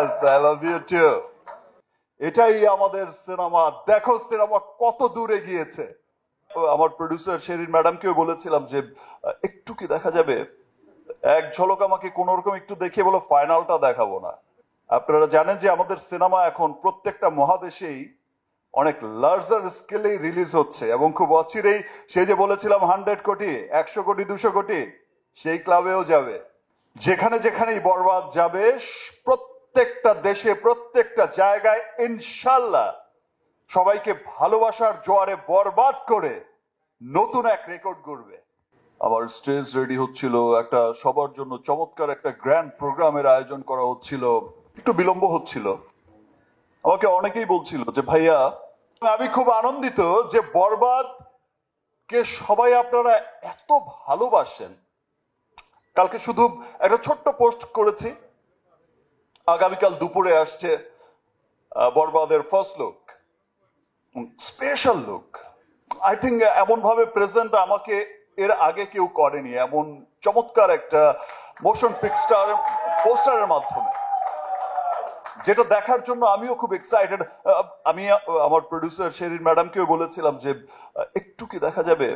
Yes, I love you too. এটাই আমাদের cinema. দেখো সিনেমা কত দূরে গিয়েছে। আমার প্রডিউসার শেরিন ম্যাডামকেও বলেছিলাম যে একটু কি দেখা যাবে, এক ঝলক আমাকে কোন রকম একটু দেখিয়ে বলো, ফাইনালটা দেখাবো না। আপনারা জানেন যে আমাদের সিনেমা এখন প্রত্যেকটা মহাদেশেই অনেক লার্জার স্কেলে রিলিজ হচ্ছে এবং খুব অচিরেই সেই যে বলেছিলাম 100 কোটি, 100 কোটি, 200 কোটি, সেই ক্লাবেও যাবে। যেখানে যেখানেই বরবাদ যাবে, প্রত্যেকটা দেশে প্রত্যেকটা জায়গায় ইনশাল্লাহ সবাইকে ভালোবাসার জোয়ারে বরবাদ করে নতুন এক রেকর্ড গড়বে। আবার স্টেজ রেডি হচ্ছিল, একটা সবার জন্য চমৎকার একটা গ্র্যান্ড প্রোগ্রামের আয়োজন করা হচ্ছিল, একটু বিলম্ব হচ্ছিল। আমাকে অনেকেই বলছিল যে ভাইয়া, আমি খুব আনন্দিত যে বরবাদ কে সবাই আপনারা এত ভালোবাসেন। কালকে শুধু একটা ছোট্ট পোস্ট করেছি, আগামীকাল দুপুরে আসছে বরবাদের first look, special look. I think এমন ভাবে প্রেজেন্ট আমাকে এর আগে কেউ করেনি, এমন চমৎকার একটা মোশন পিকচার পোস্টারের মাধ্যমে, যেটা দেখার জন্য আমিও খুব এক্সাইটেড। আমি আমার প্রডিউসার শেরিন ম্যাডামকেও বলেছিলাম যে একটু কি দেখা যাবে,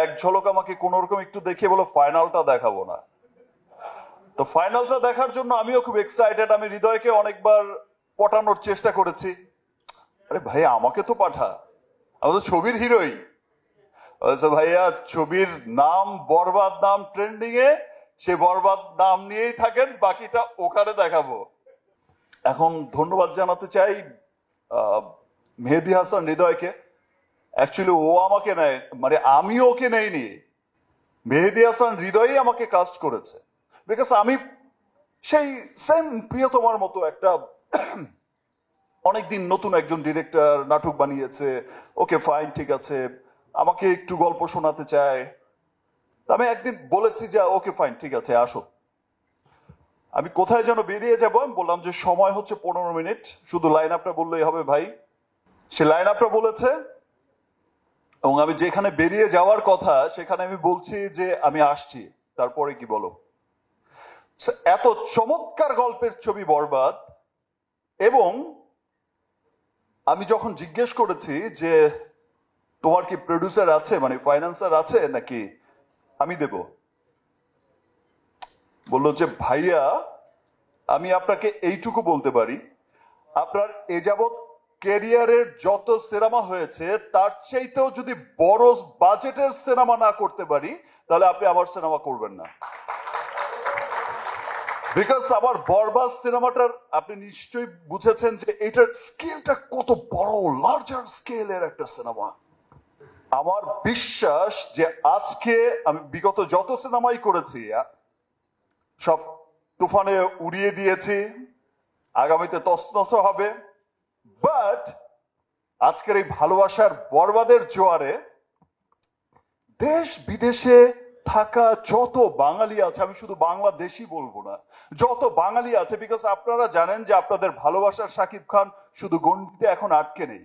এক ঝলক আমাকে কোন রকম একটু দেখিয়ে বলো, ফাইনালটা দেখাবো না। তো ফাইনালটা দেখার জন্য আমিও খুব এক্সাইটেড। আমি হৃদয়কে অনেকবার পটানোর চেষ্টা করেছি, আরে ভাই আমাকে তো পাঠা, আমি তো ছবির হিরোই। ভাইয়া ছবির নাম বরবাদ, নাম ট্রেন্ডিং এ, সে বরবাদ নাম নিয়েই থাকেন, বাকিটা ওখানে দেখাবো। এখন ধন্যবাদ জানাতে চাই মেহেদী হাসান হৃদয়কে। অ্যাকচুয়ালি ও আমাকে নেয়, মানে আমি ওকে নেইনি, মেহেদী হাসান হৃদয়ই আমাকে কাস্ট করেছে। বিকজ আমি সেই সেম প্রিয়তমার মতো একটা অনেকদিন নতুন একজন ডিরেক্টর নাটক বানিয়েছে, ওকে ফাইন, ঠিক আছে, আমাকে একটু গল্প শোনাতে চায়। আমি একদিন বলেছি যে ওকে ফাইন, ঠিক আছে আসো। আমি কোথায় যেন বেরিয়ে যাবো, আমি বললাম যে সময় হচ্ছে 15 মিনিট, শুধু লাইন আপটা বললেই হবে ভাই। সে লাইন আপটা বলেছে এবং আমি যেখানে বেরিয়ে যাওয়ার কথা সেখানে আমি বলছি যে আমি আসছি, তারপরে কি বলো। এত চমৎকার গল্পের ছবি বরবাদ। এবং আমি যখন জিজ্ঞেস করেছি যে তোমার কি প্রডিউসার আছে, মানে ফাইন্যান্সার আছে নাকি আমি দেব, বললো যে ভাইয়া আমি আপনাকে এইটুকু বলতে পারি, আপনার এ যাবৎ ক্যারিয়ারের যত সিনেমা হয়েছে তার চাইতেও যদি বড় বাজেটের সিনেমা না করতে পারি, তাহলে আপনি আমার সিনেমা করবেন না। বিকজ আমার বরবাদ সিনেমাটার আপনি নিশ্চয়ই বুঝেছেন যে এটার স্কেলটা কত বড়, লার্জার স্কেলের একটা সিনেমা। আমার বিশ্বাস যে আজকে আমি বিগত যত সিনেমাই করেছি সব তুফানে উড়িয়ে দিয়েছি, আগামীতে তছনছ হবে, বাট আজকের এই ভালোবাসার বরবাদের জোয়ারে দেশ বিদেশে থাকা যত বাঙালি আছে, আমি শুধু বাংলাদেশি বলবো না, যত বাঙালি আছে, বিকজ আপনারা জানেন যে আপনাদের ভালোবাসার শাকিব খান শুধু গণ্ডিতে এখন আটকে নেই।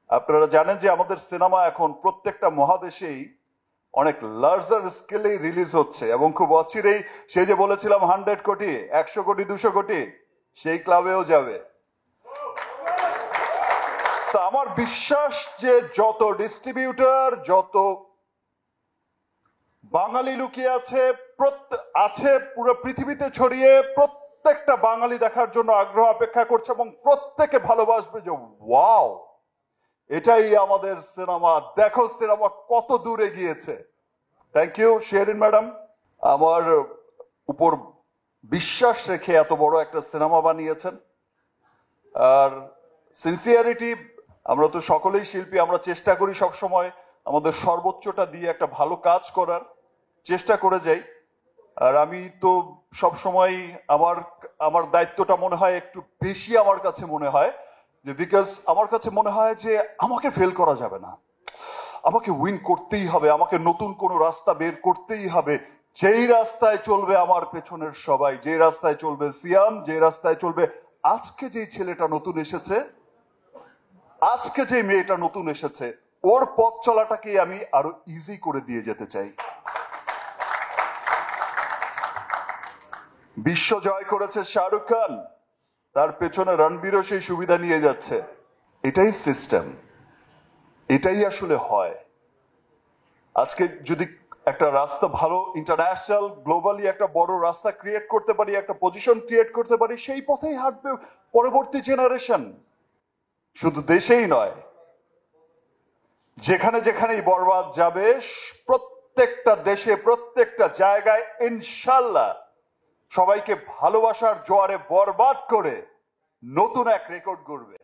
আপনারা জানেন যে আমাদের সিনেমা এখন প্রত্যেকটা মহাদেশেই অনেক লার্জার স্কেলে রিলিজ হচ্ছে এবং খুব অচিরেই সেই যে বলেছিলাম 100 কোটি, 100 কোটি, 200 কোটি, সেই ক্লাবেও যাবে। আমার বিশ্বাস যে যত ডিস্ট্রিবিউটর, যত বাঙালি লুকিয়ে আছে পুরো পৃথিবীতে ছড়িয়ে, প্রত্যেকটা বাঙালি দেখার জন্য আগ্রহ অপেক্ষা করছে এবং প্রত্যেকে ভালোবাসবে যে ওয়াও, এটাই আমাদের সিনেমা। দেখো সিনেমা কত দূরে গিয়েছে। থ্যাংক ইউ শেরিন ম্যাডাম, আমার উপর বিশ্বাস রেখে এত বড় একটা সিনেমা বানিয়েছেন। আর সিনসিয়ারিটি, আমরা তো সকলেই শিল্পী, আমরা চেষ্টা করি সব সময় আমাদের সর্বোচ্চটা দিয়ে একটা ভালো কাজ করার চেষ্টা করে যাই। আর আমি তো সব সময় আমার দায়িত্বটা মনে হয় একটু বেশি, আমার কাছে মনে হয় যে বিকজ আমার কাছে মনে হয় যে আমাকে ফেল করা যাবে না, আমাকে উইন করতেই হবে, আমাকে নতুন কোনো রাস্তা বের করতেই হবে। যেই রাস্তায় চলবে আমার পেছনের সবাই, যে রাস্তায় চলবে সিয়াম, যে রাস্তায় চলবে আজকে যে ছেলেটা নতুন এসেছে, আজকে যে মেয়েটা নতুন এসেছে, ওর পথ চলাটাকে আমি আরো ইজি করে দিয়ে যেতে চাই। বিশ্ব জয় করেছে শাহরুখ খান, তার পেছনে রণবীরও সেই সুবিধা নিয়ে যাচ্ছে। এটাই সিস্টেম, এটাই আসলে হয়। আজকে যদি একটা রাস্তা ভালো ইন্টারন্যাশনাল গ্লোবালি একটা বড় রাস্তা ক্রিয়েট করতে পারি, একটা পজিশন ক্রিয়েট করতে পারি, সেই পথেই হাঁটবে পরবর্তী জেনারেশন। শুধু দেশেই নয়, যেখানে যেখানেই বরবাদ যাবে, প্রত্যেকটা দেশে প্রত্যেকটা জায়গায় ইনশাল্লাহ সবাইকে ভালোবাসার জোয়ারে বরবাদ করে নতুন এক রেকর্ড গড়বে।